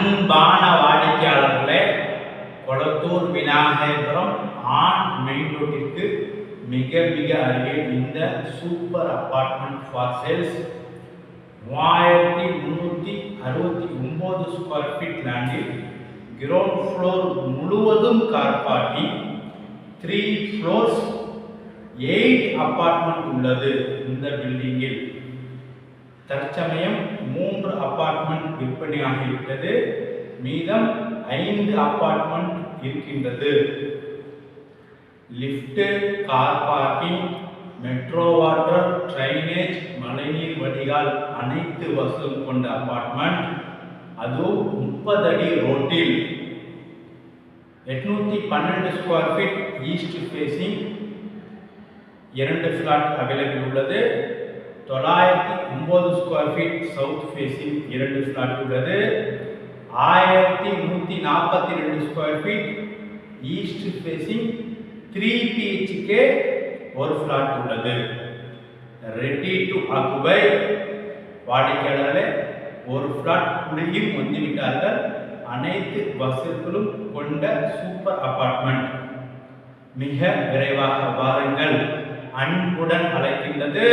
அன்பான வாடிக்கையாளர்களே, Kolathur Vinayagapuram on main ரோட்டிற்கு மிக மிக அருகில் இந்த super apartment for sales 3369 square feet லேண்டில் கிரவுண்ட் ஃப்ளோர் முழுவதும் கார் பார்க்கிங், 3 ஃப்ளோர்ஸ் 8 அபார்ட்மெண்ட் உள்ளது. இந்த பில்டிங்கில் தற்சமயம் 3 அபார்ட்மெண்ட் விற்பனையாகிவிட்டது. மீதம் 5 அபார்ட்மெண்ட் இருக்கின்றது. Lift, car parking, metro water, drainage, மழைநீர் வடிகால் அனைத்து வசதியும் கொண்ட அபார்ட்மெண்ட். அதுவும் 30 அடி ரோட்டில் 812 square feet east facing 2 flat available உள்ளது. 909 square feet south facing 2 flat உள்ளது. 1142 square feet east facing 3 BHK 1 flat உள்ளது. Ready to occupy. வாடிக்கையாளர்களே, ஒரு ஃபிளாட் குடியும் வந்துவிட்டார்கள். அனைத்து வசதிகளும் கொண்ட சூப்பர் அபார்ட்மெண்ட். மிக விரைவாக வாருங்கள். அன்புடன் அழைக்கின்றது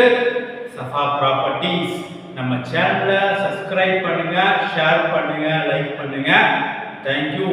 சஃபா ப்ராப்பர்ட்டிஸ். நம்ம சேனலை சப்ஸ்கிரைப் பண்ணுங்க, ஷேர் பண்ணுங்க, லைக் பண்ணுங்க. தேங்க்யூ.